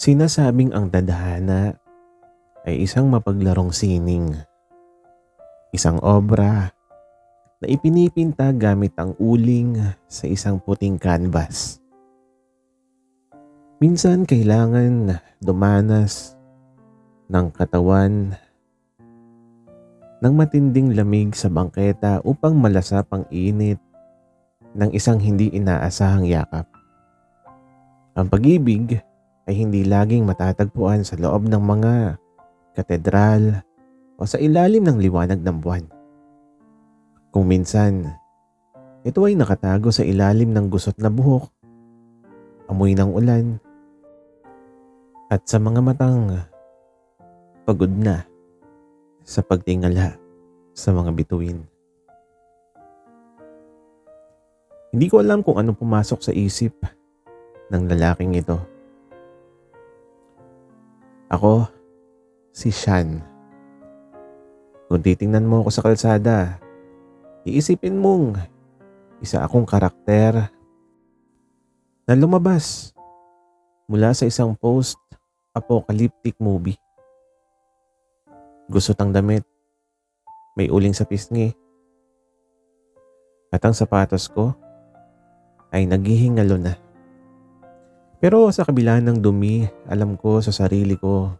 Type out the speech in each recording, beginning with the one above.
Sinasabing ang tadhana ay isang mapaglarong sining, isang obra na ipinipinta gamit ang uling sa isang puting canvas. Minsan kailangan dumanas ng katawan ng matinding lamig sa bangketa upang malasap ang init ng isang hindi inaasahang yakap. Ang pag-ibig ay hindi laging matatagpuan sa loob ng mga katedral o sa ilalim ng liwanag ng buwan. Kung minsan, ito ay nakatago sa ilalim ng gusot na buhok, amoy ng ulan, at sa mga matang pagod na sa pagtingala sa mga bituin. Hindi ko alam kung anong pumasok sa isip ng lalaking ito. Ako, si Sean. Kung titingnan mo ako sa kalsada, iisipin mong isa akong karakter na lumabas mula sa isang post-apocalyptic movie. Gusot ang damit, may uling sa pisngi, at ang sapatos ko ay naghihingalo na. Pero sa kabila ng dumi, alam ko sa sarili ko,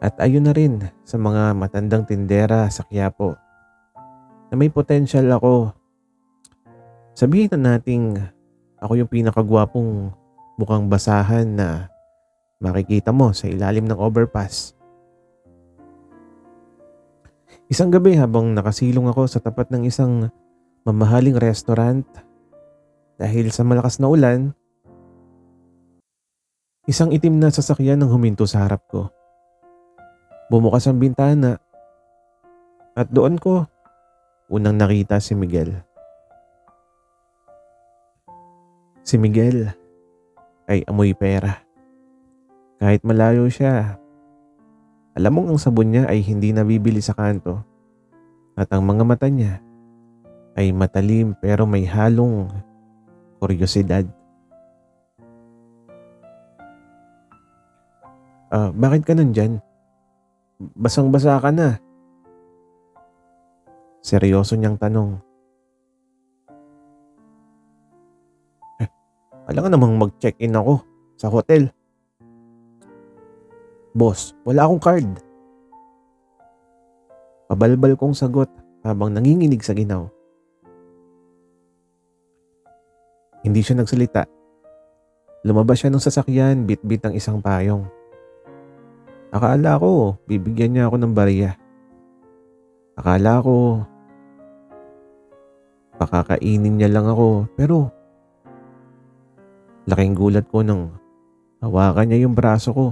at ayun na rin sa mga matandang tindera sa Quiapo, na may potential ako. Sabihin na nating ako yung pinakagwapong mukhang basahan na makikita mo sa ilalim ng overpass. Isang gabi habang nakasilong ako sa tapat ng isang mamahaling restaurant dahil sa malakas na ulan, isang itim na sasakyan ang huminto sa harap ko. Bumukas ang bintana at doon ko unang nakita si Miguel. Si Miguel ay amoy pera. Kahit malayo siya, alam mong ang sabon niya ay hindi nabibili sa kanto at ang mga mata niya ay matalim pero may halong kuryosidad. Bakit ka nandyan? Basang-basa ka na. Seryoso niyang tanong. Kailangan namang mag-check-in ako sa hotel. Boss, wala akong card. Pabalbal kong sagot habang nanginginig sa ginaw. Hindi siya nagsalita. Lumabas siya ng sasakyan, bit-bit ang isang payong. Akala ko bibigyan niya ako ng barya. Akala ko pakakainin niya lang ako, pero laking gulat ko nang hawakan niya yung braso ko.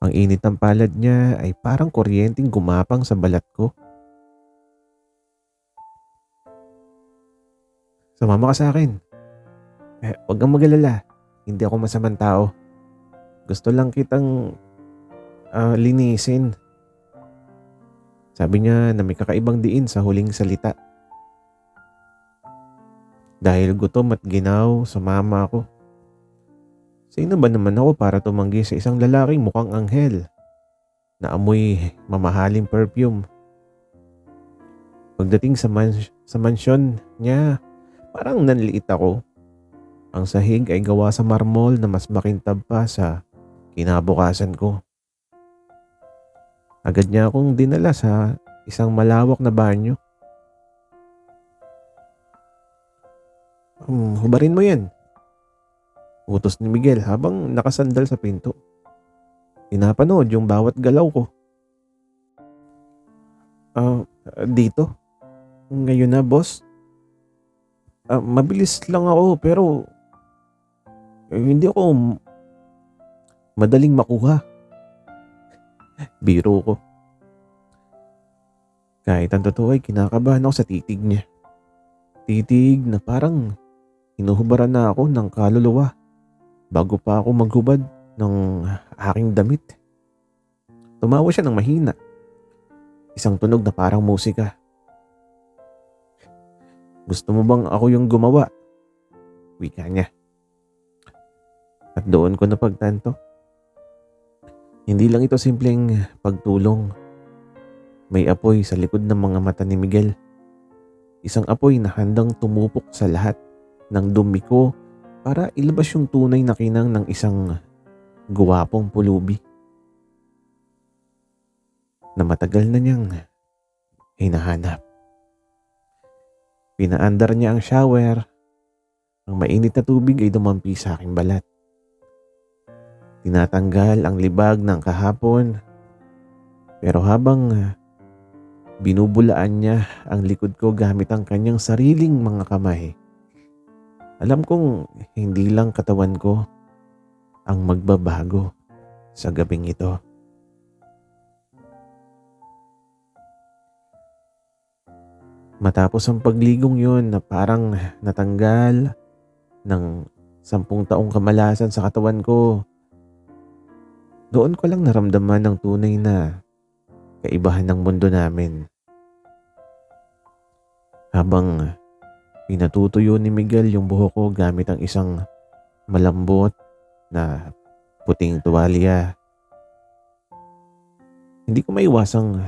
Ang init ng palad niya ay parang kuryenteng gumapang sa balat ko. Sumama ka sa akin. Huwag kang mag-alala. Hindi ako masamang tao. Gusto lang kitang linisin. Sabi niya na may kakaibang diin sa huling salita. Dahil gutom at ginaw, sumama ako. Sino ba naman ako para tumanggi sa isang lalaking mukhang anghel na amoy mamahaling perfume? Pagdating sa mansyon niya, parang nanliit ako. Ang sahig ay gawa sa marmol na mas makintab pa sa kinabukasan ko. Agad niya akong dinala sa isang malawak na banyo. Hubarin mo yan, utos ni Miguel habang nakasandal sa pinto. Pinapanood yung bawat galaw ko. Dito? Ngayon na, boss? Mabilis lang ako pero hindi ako madaling makuha. Biro ko. Kahit ang totoo ay kinakabahan ako sa titig niya. Titig na parang hinuhubaran na ako ng kaluluwa bago pa ako maghubad ng aking damit. Tumawa siya ng mahina. Isang tunog na parang musika. Gusto mo bang ako yung gumawa? Wika niya. At doon ko napagtanto, hindi lang ito simpleng pagtulong. May apoy sa likod ng mga mata ni Miguel. Isang apoy na handang tumupok sa lahat ng dumi ko para ilabas yung tunay na kinang ng isang guwapong pulubi na matagal na niyang hinahanap. Pinaandar niya ang shower. Ang mainit na tubig ay dumampi sa aking balat. Tinatanggal ang libag ng kahapon. Pero habang binubulaan niya ang likod ko gamit ang kanyang sariling mga kamay, alam kong hindi lang katawan ko ang magbabago sa gabing ito. Matapos ang pagligong yun na parang natanggal ng 10 taong kamalasan sa katawan ko, doon ko lang naramdaman ang tunay na kaibahan ng mundo namin. Habang pinatutuyo ni Miguel yung buhok ko gamit ang isang malambot na puting tuwalya, hindi ko maiwasang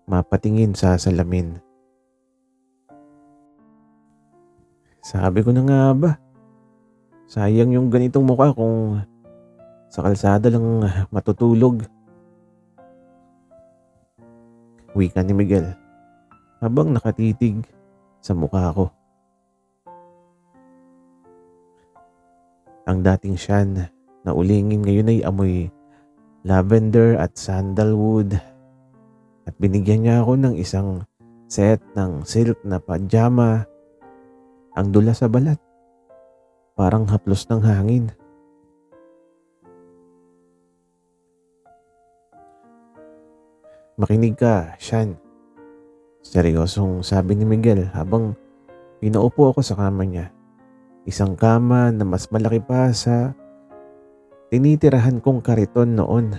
mapatingin sa salamin. Sabi ko na nga ba, sayang yung ganitong mukha kung sa kalsada lang matutulog. Wika ni Miguel habang nakatitig sa mukha ko. Ang dating siyan na ulingin ngayon ay amoy lavender at sandalwood, at binigyan niya ako ng isang set ng silk na pajama. Ang dula sa balat, parang haplos ng hangin. Makinig ka, Shan. Seryosong sabi ni Miguel habang pinaupo ako sa kama niya. Isang kama na mas malaki pa sa tinitirahan kong kariton noon.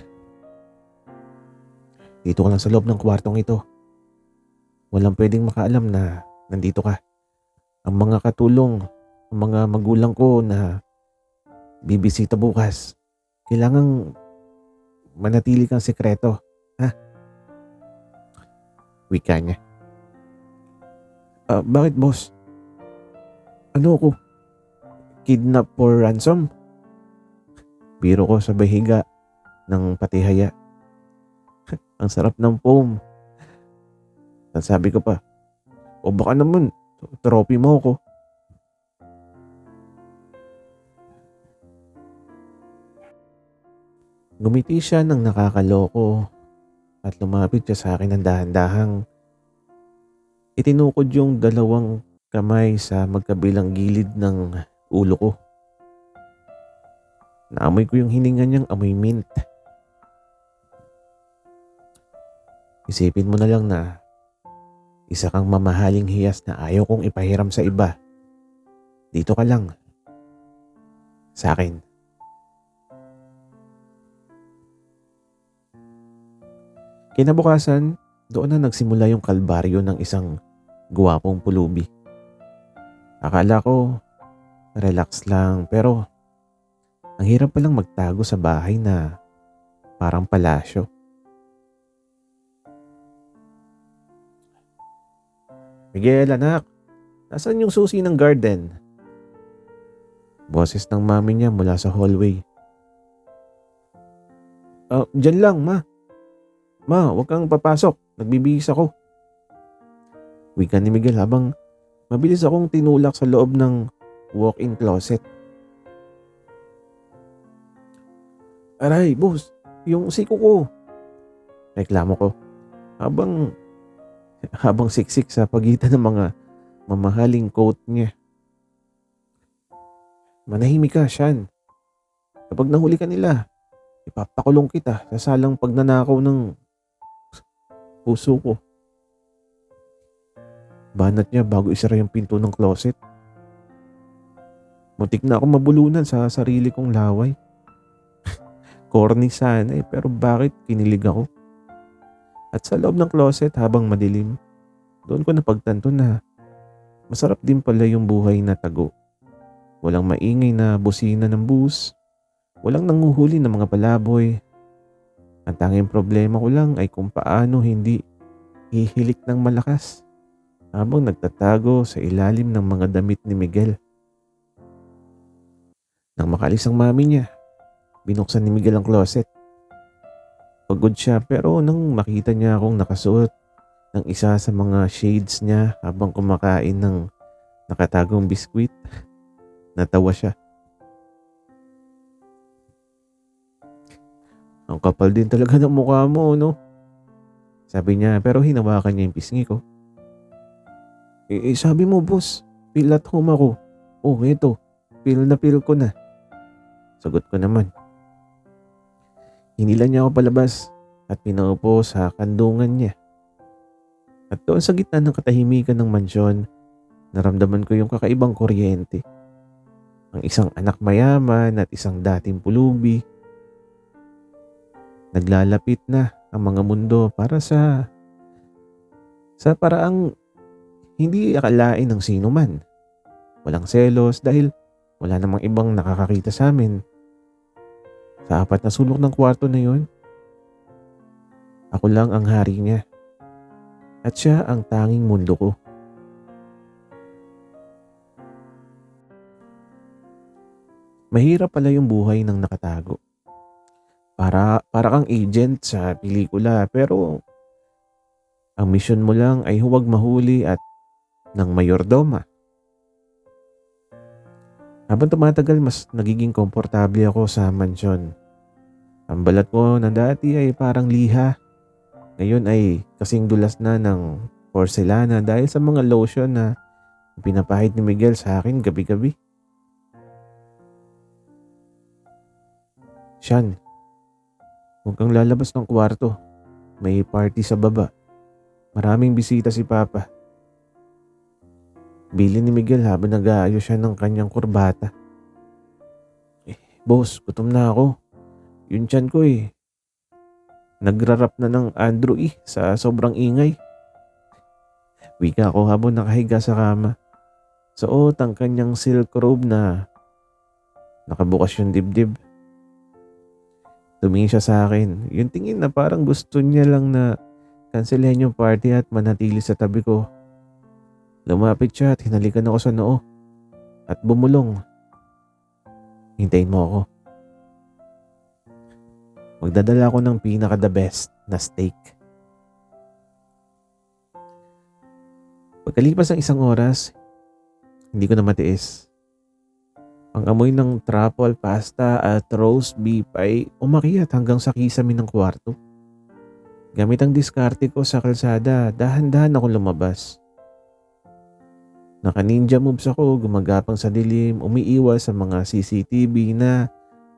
Dito ka lang sa loob ng kwartong ito. Walang pwedeng makaalam na nandito ka. Ang mga katulong, ang mga magulang ko na bibisita bukas, kailangang manatili kang sekreto, ha? Wika niya. Bakit boss? Ano ako? Kidnap for ransom? Biro ko sa bahiga ng patihaya. Ang sarap ng foam. At sabi ko pa, o baka naman, trophy mo ako. Gumiti siya ng nakakaloko at lumapit siya sa akin ng dahan-dahang itinukod yung 2 kamay sa magkabilang gilid ng ulo ko. Naamoy ko yung hininga niyang amoy mint. Isipin mo na lang na isa kang mamahaling hiyas na ayaw kong ipahiram sa iba. Dito ka lang. Sa akin. Kinabukasan, doon na nagsimula yung kalbaryo ng isang guwapong pulubi. Akala ko, relax lang, pero ang hirap palang magtago sa bahay na parang palasyo. Miguel, anak, nasaan yung susi ng garden? Boses ng mami niya mula sa hallway. Dyan lang, ma. Ma, huwag kang papasok. Nagbibihis ako. Wika ni Miguel habang mabilis akong tinulak sa loob ng walk-in closet. Aray, boss, yung siko ko. Reklamo ko habang siksik sa pagitan ng mga mamahaling coat niya. Manahimik ka, Shan. Kapag nahuli ka nila, ipapakulong kita sa salang pagnanakaw ng puso ko. Banat niya bago isara yung pinto ng closet. Muntik na ako mabulunan sa sarili kong laway. Corny sana pero bakit kinilig ako? At sa loob ng closet habang madilim, doon ko napagtanto na masarap din pala yung buhay na tago. Walang maingay na busina ng bus, Walang nanguhuli ng mga palaboy. Ang tanging problema ko lang ay kung paano hindi hihilik ng malakas habang nagtatago sa ilalim ng mga damit ni Miguel. Nang makalis ang mami niya, binuksan ni Miguel ang closet. Pagod siya pero nang makita niya akong nakasuot ng isa sa mga shades niya habang kumakain ng nakatagong biskwit, natawa siya. Ang kapal din talaga ng mukha mo, no? Sabi niya pero hinawakan niya yung pisngi ko. Sabi mo boss, feel at home ako. Oh, eto, feel na feel ko na. Sagot ko naman. Hinila niya ako palabas at pinaupo sa kandungan niya. At doon sa gitna ng katahimikan ng mansyon, naramdaman ko yung kakaibang kuryente. Ang isang anak mayaman at isang dating pulubi. Naglalapit na ang mga mundo para sa paraang hindi akalain ng sino man. Walang selos dahil wala namang ibang nakakakita sa amin. Sa 4 na sulok ng kwarto na yun, ako lang ang hari niya. At siya ang tanging mundo ko. Mahirap pala yung buhay ng nakatago. Para kang agent sa pelikula pero ang misyon mo lang ay huwag mahuli at ng mayordoma. Habang tumatagal mas nagiging komportable ako sa mansyon. Ang balat ko na dati ay parang liha. Ngayon ay kasing dulas na ng porselana dahil sa mga lotion na pinapahid ni Miguel sa akin gabi-gabi. Sian, huwag kang lalabas ng kwarto. May party sa baba. Maraming bisita si Papa. Bili ni Miguel habang nag-aayos siya ng kanyang kurbata. Boss, gutom na ako. Yung tiyan ko nagrarap na ng Andrew sa sobrang ingay. Wika ko habang nakahiga sa kama. Suot ang kanyang silk robe na nakabukas yung dibdib. Tumingin siya sa akin. Yung tingin na parang gusto niya lang na cancelahin yung party at manatili sa tabi ko. Lumapit siya at hinalikan ako sa noo. At bumulong. Hintayin mo ako. Magdadala ako ng pinaka-the best na steak. Pagkalipas ng 1 oras, hindi ko na matiis. Ang amoy ng truffle pasta at roast beef ay umakyat hanggang sa kisame ng kwarto. Gamit ang diskarte ko sa kalsada, dahan-dahan akong lumabas. Naka-ninja moves ako, gumagapang sa dilim, umiiwas sa mga CCTV na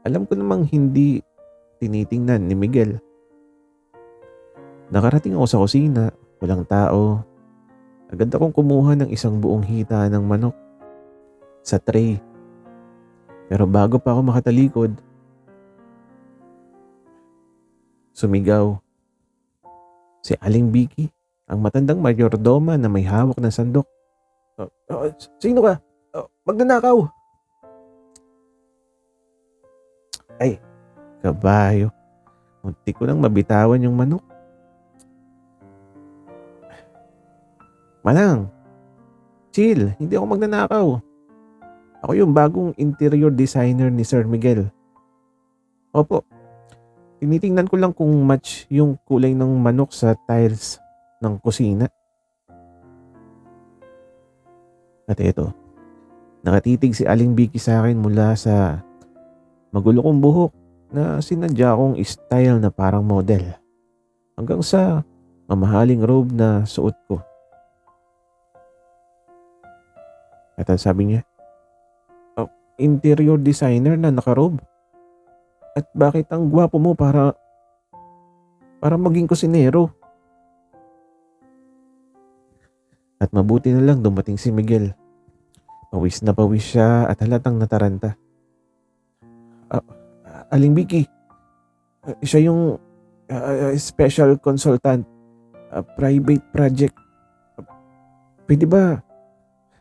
alam ko namang hindi tinitingnan ni Miguel. Nakarating ako sa kusina, walang tao. Agad akong kumuha ng isang buong hita ng manok sa tray. Pero bago pa ako makatalikod, sumigaw si Aling Vicky, ang matandang mayordoma na may hawak ng sandok. Sino ka? Magnanakaw! Ay, kabayo. Munti ko nang mabitawan yung manok. Manang, chill, hindi ako magnanakaw. Ako yung bagong interior designer ni Sir Miguel. Opo, tinitingnan ko lang kung match yung kulay ng manok sa tiles ng kusina. At eto, nakatitig si Aling Vicky sa akin mula sa magulo kong buhok na sinadya kong style na parang model hanggang sa mamahaling robe na suot ko. At ang sabi niya, interior designer na nakarobe. At bakit ang gwapo mo para maging kusinero? At mabuti na lang dumating si Miguel. Pawis na pawis siya at halatang nataranta. Aling Vicky, siya yung special consultant, private project. Pwede ba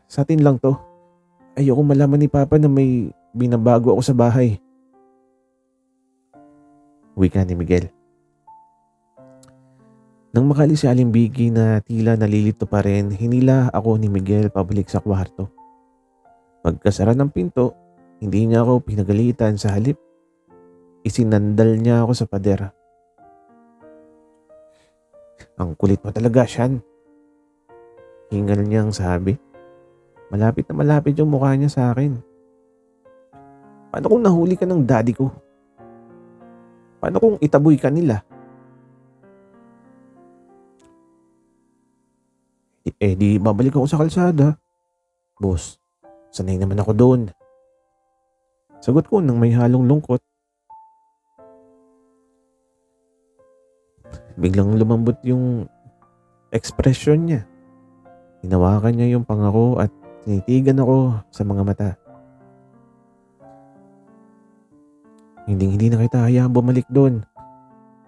sa atin lang to? Ayoko malaman ni Papa na may binabago ako sa bahay. Wika ni Miguel. Nang makaalis si Aling Biggie na tila nalilito pa rin, hinila ako ni Miguel pabalik sa kwarto. Pagkasara ng pinto, hindi niya ako pinagalitan, sa halip isinandal niya ako sa pader. Ang kulit mo talaga, Shan. Hingal niyang sabi. Malapit na malapit yung mukha niya sa akin. Paano kung nahuli ka ng daddy ko? Paano kung itaboy ka nila? Di babalik ako sa kalsada. Boss, sanay naman ako doon. Sagot ko nang may halong lungkot. Biglang lumambot yung ekspresyon niya. Hinawakan niya yung pangako at tinitigan ako sa mga mata. Hindi na kita hayaan bumalik doon.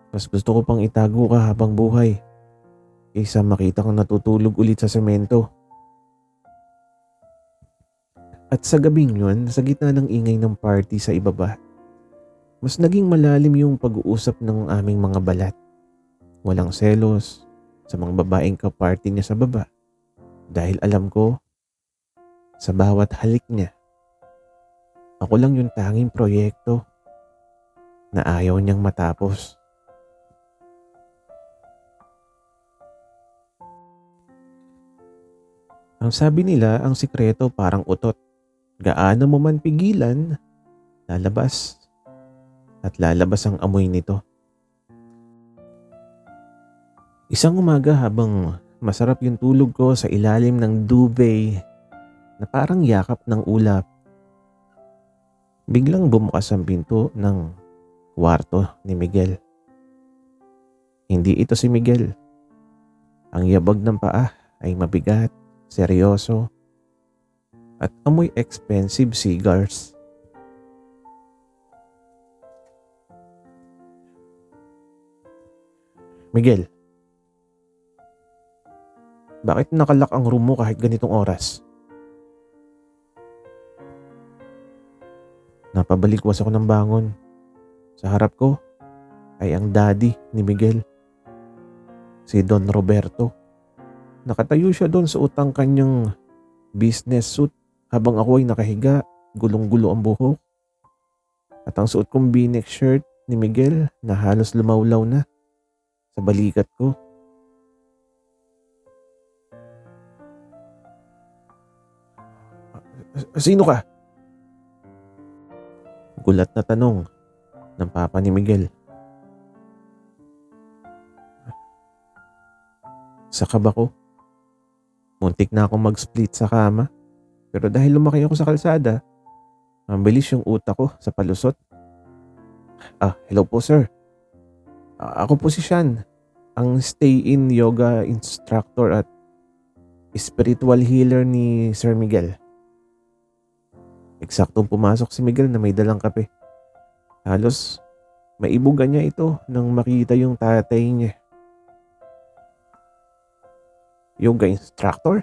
Mas gusto ko pang itago ka habang buhay kaysa makita kang natutulog ulit sa semento. At sa gabing yun, sa gitna ng ingay ng party sa ibaba, mas naging malalim yung pag-uusap ng aming mga balat. Walang selos sa mga babaeng kaparty niya sa baba. Dahil alam ko, sa bawat halik niya, ako lang yung tanging proyekto na ayaw niyang matapos. Ang sabi nila, ang sikreto parang utot. Gaano mo man pigilan, lalabas. At lalabas ang amoy nito. Isang umaga habang masarap yung tulog ko sa ilalim ng duvet na parang yakap ng ulap, biglang bumukas ang pinto ng kwarto ni Miguel. Hindi ito si Miguel. Ang yabag ng paa ay mabigat, seryoso, at amoy expensive cigars. Miguel, bakit nakalak ang room mo kahit ganitong oras? Napabalikwas ako ng bangon. Sa harap ko ay ang daddy ni Miguel, si Don Roberto. Nakatayo siya doon sa utang kanyang business suit habang ako ay nakahiga, gulong-gulo ang buhok. At ang suot kong v-neck shirt ni Miguel na halos lumawlaw na sa balikat ko. Sino ka? Gulat na tanong ng papa ni Miguel. Sa kaba ko. Muntik na akong mag-split sa kama. Pero dahil lumaki ako sa kalsada, mabilis yung utak ko sa palusot. Hello po sir. Ako po si Sean, ang stay-in yoga instructor at spiritual healer ni Sir Miguel. Eksaktong pumasok si Miguel na may dalang kape. Halos maibugan niya ito nang makita yung tatay niya. Yoga instructor?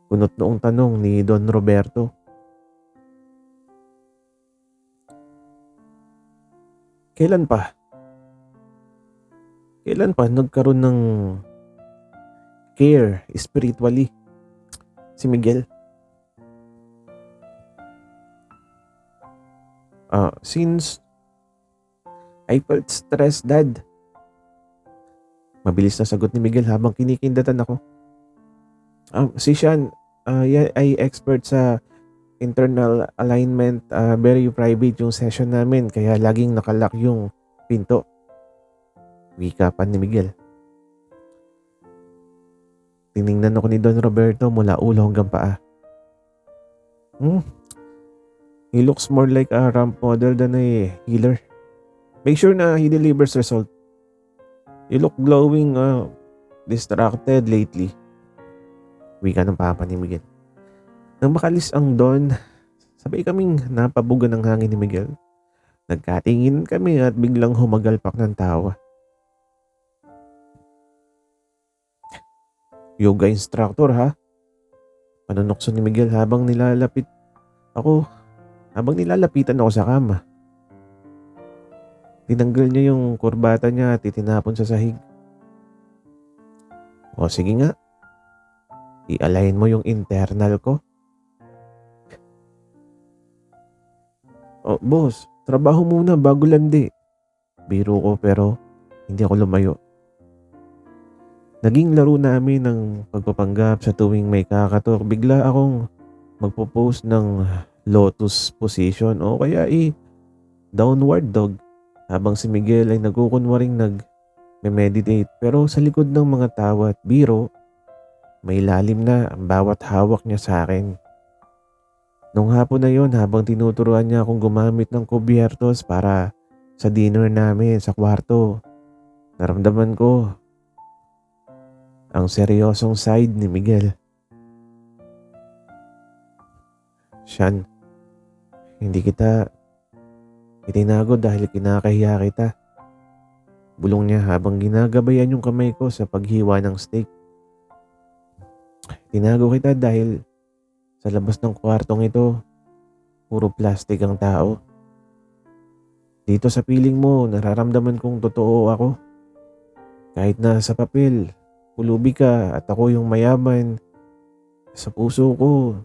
Kunot noong tanong ni Don Roberto. Kailan pa? Kailan pa nagkaroon ng care spiritually si Miguel? Since I felt stressed, Dad. Mabilis na sagot ni Miguel habang kinikindatan ako. Si Sean ay expert sa internal alignment. Very private yung session namin kaya laging nakalock yung pinto. Wika pa ni Miguel. Tiningnan ako ni Don Roberto mula ulo hanggang paa. He looks more like a ramp model than a healer. Make sure na he delivers result. You look glowing, distracted lately. Wika ng papa ni Miguel. Nang makalis ang Don, sabay kaming napabugan ng hangin ni Miguel. Nagkatingin kami at biglang humagalpak ng tawa. Yoga instructor ha? Panunokso ni Miguel habang nilalapitan ako sa kama. Tinanggal niya yung kurbata niya at itinapon sa sahig. O sige nga, i-align mo yung internal ko. O boss, trabaho muna bago landi. Biro ko pero hindi ako lumayo. Naging laro namin ng pagpapanggap sa tuwing may kakatok. Bigla akong magpo-post ng lotus position o kaya downward dog habang si Miguel ay nagkukunwaring nag-meditate. Pero sa likod ng mga tawa at biro, may lalim na ang bawat hawak niya sa akin. Nung hapon na yon, habang tinuturuan niya akong gumamit ng kubyertos para sa dinner namin sa kwarto, naramdaman ko ang seryosong side ni Miguel. Shan, hindi kita itinago dahil kinakahiya kita. Bulong niya habang ginagabayan yung kamay ko sa paghiwa ng steak. Tinago kita dahil sa labas ng kwartong ito, puro plastic ang tao. Dito sa piling mo, nararamdaman kong totoo ako. Kahit na sa papel, pulubi ka at ako yung mayaman. Sa puso ko,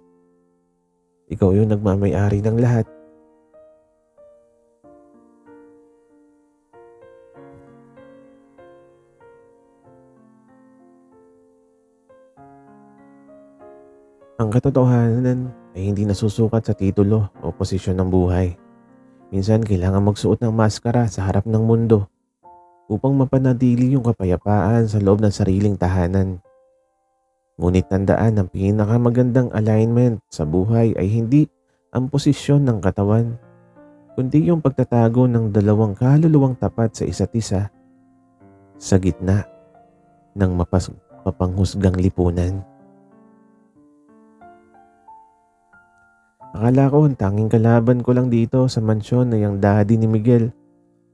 ikaw yung nagmamay-ari ng lahat. Ang katotohanan ay hindi nasusukat sa titulo o posisyon ng buhay. Minsan kailangan magsuot ng maskara sa harap ng mundo upang mapanatili yung kapayapaan sa loob ng sariling tahanan. Ngunit tandaan, ang pinakamagandang alignment sa buhay ay hindi ang posisyon ng katawan, kundi yung pagtatago ng dalawang kaluluwang tapat sa isa't isa sa gitna ng mapanghusgang lipunan. Akala ko ang tanging kalaban ko lang dito sa mansyon na yung daddy ni Miguel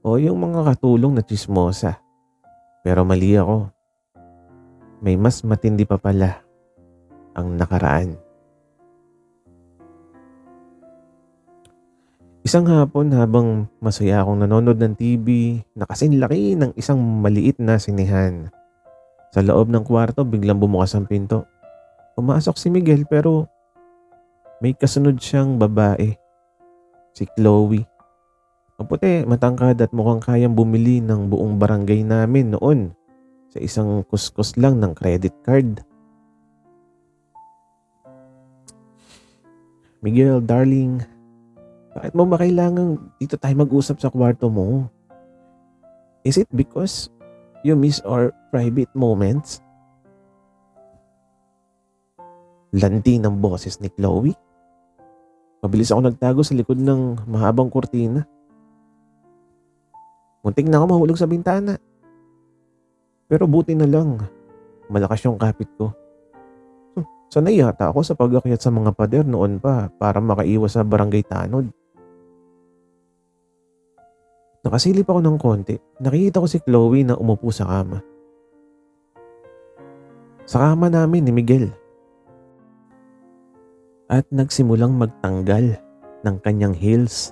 o yung mga katulong na tsismosa. Pero mali ako. May mas matindi pa pala ang nakaraan. Isang hapon habang masaya akong nanonood ng TV, nakasinlaki ng isang maliit na sinehan. Sa loob ng kwarto biglang bumukas ang pinto. Pumasok si Miguel pero may kasunod siyang babae, si Chloe. Maputi, matangkad at mukhang kayang bumili ng buong barangay namin noon sa isang kuskus lang ng credit card. Miguel, darling, bakit mo ba kailangang dito tayo mag-usap sa kwarto mo? Is it because you miss our private moments? Lanti ng boses ni Chloe. Mabilis ako nagtago sa likod ng mahabang kurtina. Muntik na ako mahulog sa bintana. Pero buti na lang, malakas yung kapit ko. Sanay yata ako sa pag-akyat sa mga pader noon pa para makaiwas sa barangay tanod. Nakasilip ako ng konti. Nakikita ko si Chloe na umupo sa kama. Sa kama namin ni Miguel. At nagsimulang magtanggal ng kanyang heels.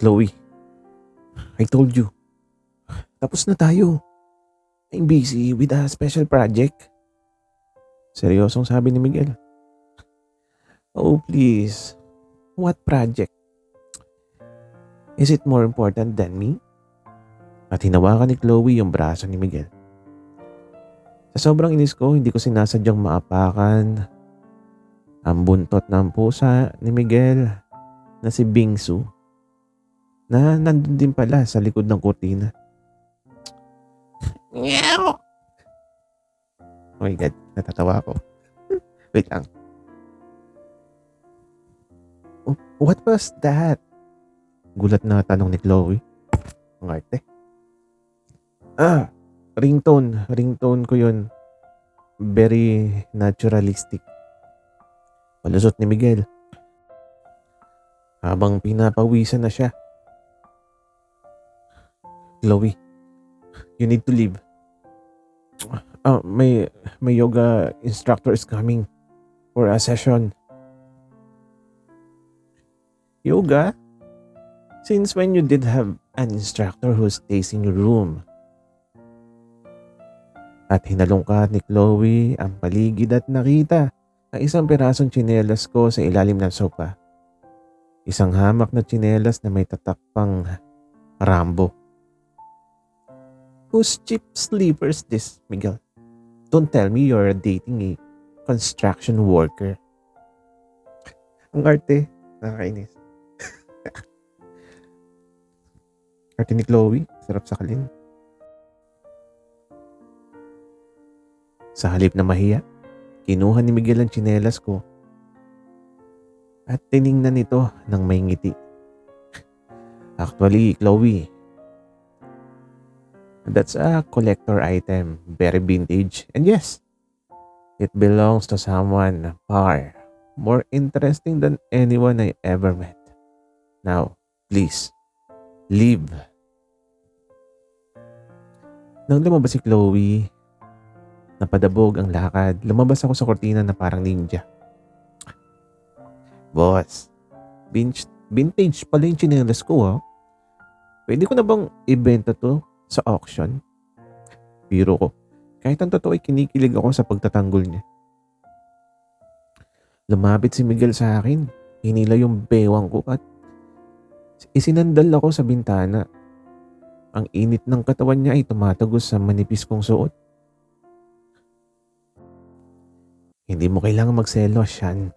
Chloe, I told you, tapos na tayo. I'm busy with a special project. Seryosong sabi ni Miguel. Oh please, what project? Is it more important than me? At hinawakan ni Chloe yung braso ni Miguel. Sa sobrang inis ko, hindi ko sinasadyang maapakan ang buntot ng pusa ni Miguel na si Bingsu na nandun din pala sa likod ng kurtina. Meow! Oh my God, natatawa ako. Wait lang. What was that? Gulat na tanong ni Chloe. Ang arte. Ringtone ko yun. Very naturalistic. Palusot ni Miguel. Habang pinapawisan na siya. Chloe, you need to leave. My yoga instructor is coming for a session. Yoga? Since when you did have an instructor who stays in your room? At hinalungkat ni Chloe ang paligid at nakita ang isang pirasong tsinelas ko sa ilalim ng sofa. Isang hamak na tsinelas na may tatak pang Rambo. Whose cheap sleepers this, Miguel? Don't tell me you're dating a construction worker. Ang arte, nakakainis. Arte ni Chloe, sarap sakalin. Sa halip na mahiya, kinuha ni Miguel ang tsinelas ko at tiningnan ito ng may ngiti. Actually, Chloe, that's a collector item, very vintage. And yes, it belongs to someone far more interesting than anyone I ever met. Now, please, leave. Nang lumabas si Chloe, napadabog ang lakad. Lumabas ako sa kortina na parang ninja. Boss, vintage pala yung tsinelas ko ha. Pwede ko na bang ibenta to sa auction? Biro ko. Kahit ang totoo ay kinikilig ako sa pagtatanggol niya. Lumapit si Miguel sa akin. Hinila yung bewang ko at isinandal ako sa bintana. Ang init ng katawan niya ay tumatagos sa manipis kong suot. Hindi mo kailangan magselos, Sean.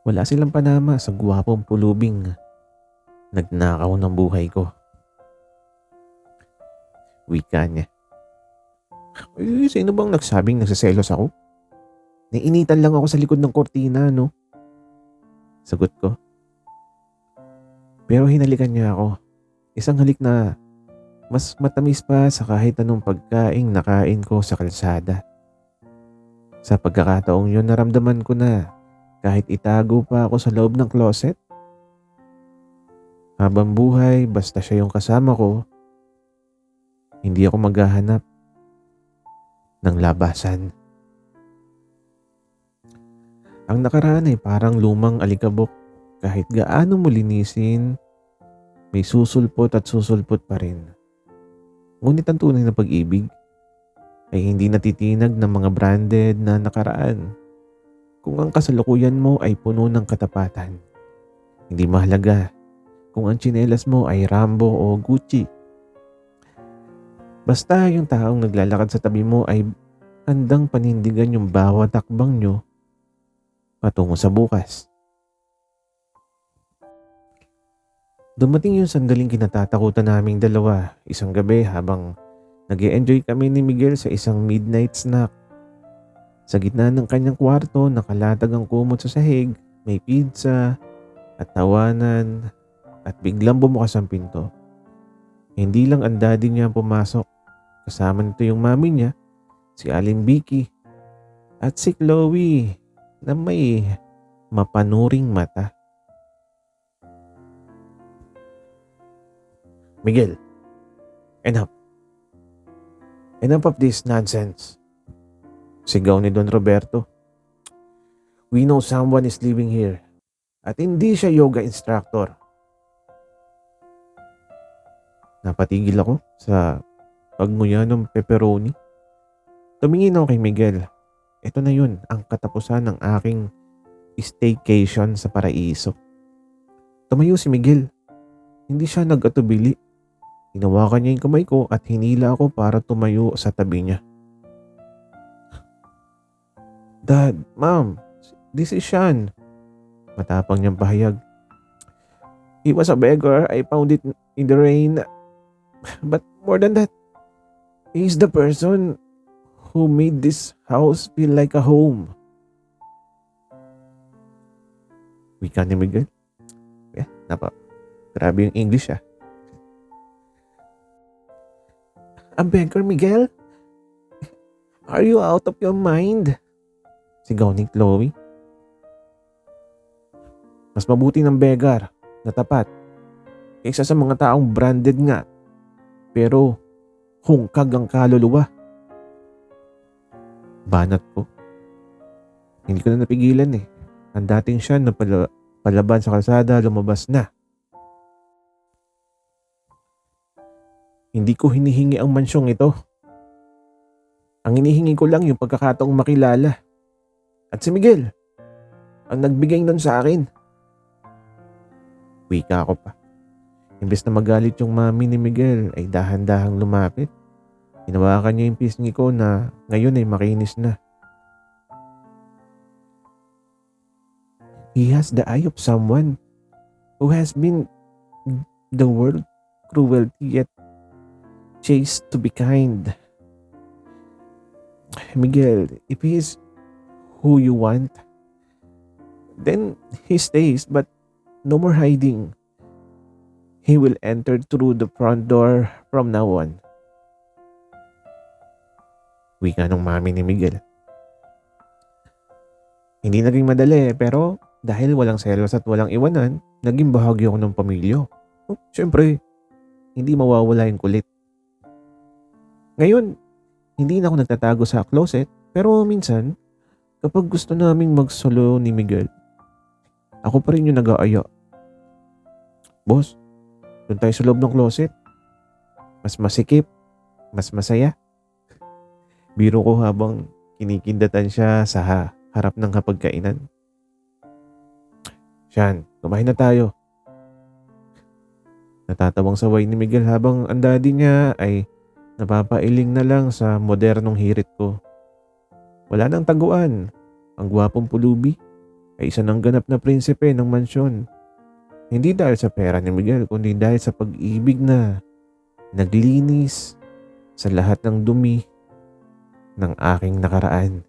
Wala silang panama sa gwapong pulubing nagnakaw ng buhay ko. Wika niya. Ay, sino bang nagsabing nagsiselos ako? Nainitan lang ako sa likod ng kortina, no? Sagot ko. Pero hinalikan niya ako. Isang halik na mas matamis pa sa kahit anong pagkaing nakain ko sa kalsada. Sa pagkakataong yun, naramdaman ko na kahit itago pa ako sa loob ng closet, habang buhay, basta siya yung kasama ko, hindi ako maghahanap ng labasan. Ang nakaraan ay parang lumang alikabok. Kahit gaano mo linisin, may susulpot at susulpot pa rin. Ngunit ang tunay na pag-ibig ay hindi natitinag ng mga branded na nakaraan. Kung ang kasalukuyan mo ay puno ng katapatan, hindi mahalaga kung ang tsinelas mo ay Rambo o Gucci. Basta yung taong naglalakad sa tabi mo ay handang panindigan yung bawat takbang nyo patungo sa bukas. Dumating yung sandaling kinatatakutan naming dalawa isang gabi habang nag-e-enjoy kami ni Miguel sa isang midnight snack. Sa gitna ng kanyang kwarto, nakalatag ang kumot sa sahig, may pizza at tawanan at biglang bumukas ang pinto. Hindi lang ang daddy niya ang pumasok. Kasama nito yung mami niya, si Aling Vicky at si Chloe na may mapanuring mata. Miguel, enough. Enough of this nonsense. Sigaw ni Don Roberto. We know someone is living here. At hindi siya yoga instructor. Napatigil ako sa pagmuya ng pepperoni. Tumingin ako kay Miguel. Ito na yun, ang katapusan ng aking staycation sa paraiso. Tumayo si Miguel. Hindi siya nag-atubili. Hinawakan niya yung kamay ko at hinila ako para tumayo sa tabi niya. Dad, Mom, this is Sean. Matapang niyang pahayag. He was a beggar. I found it in the rain. But more than that, he is the person who made this house feel like a home. Wika ni Miguel. Grabe yung English . A beggar, Miguel? Are you out of your mind? Sigaw ni Chloe. Mas mabuti ng beggar na tapat kaysa sa mga taong branded nga pero hungkag ang kaluluwa. Banat ko. Hindi ko na napigilan . Ang dating siya na palaban sa kalsada lumabas na. Hindi ko hinihingi ang mansyong ito. Ang hinihingi ko lang yung pagkakataong makilala. At si Miguel, ang nagbigay nun sa akin. Wika ko pa. Imbes na magalit yung mami ni Miguel ay dahan-dahang lumapit. Hinawakan niya yung pisngi ko na ngayon ay makinis na. He has the eye of someone who has been the world cruelty yet chased to be kind. Miguel, if he is who you want, then he stays but no more hiding. He will enter through the front door from now on. Wika ng mami ni Miguel. Hindi naging madali pero dahil walang selos at walang iwanan, naging bahagi ako ng pamilya. Siyempre, hindi mawawala yung kulit. Ngayon, hindi na ako nagtatago sa closet pero minsan, kapag gusto naming magsolo ni Miguel, ako pa rin yung nag-aaya. Boss, doon tayo sa loob ng closet. Mas masikip, mas masaya. Biro ko habang kinikindatan siya sa harap ng hapagkainan. Siyan, kumain na tayo. Natatawang saway ni Miguel habang ang daddy niya ay napapailing na lang sa modernong hirit ko. Wala nang taguan. Ang gwapong pulubi ay isa ng ganap na prinsipe ng mansyon. Hindi dahil sa pera ni Miguel, kundi dahil sa pag-ibig na naglinis sa lahat ng dumi ng aking nakaraan.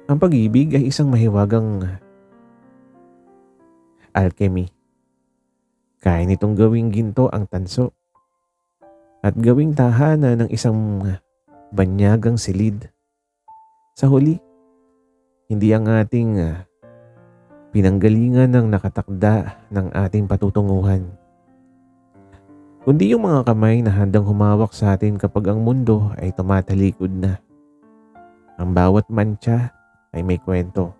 Ang pag-ibig ay isang mahiwagang alchemy. Kaya nitong gawing ginto ang tanso at gawing tahanan ng isang banyagang silid. Sa huli, hindi ang ating pinanggalingan ng nakatakda ng ating patutunguhan, kundi yung mga kamay na handang humawak sa atin kapag ang mundo ay tumatalikod na. Ang bawat mantsa ay may kwento.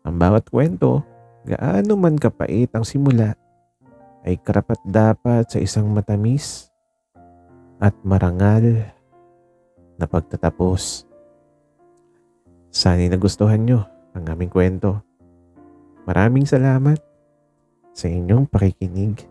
Ang bawat kwento, gaano man kapait ang simula, ay karapat-dapat sa isang matamis at marangal na pagtatapos. Sana'y nagustuhan nyo ang aming kwento. Maraming salamat sa inyong pakikinig.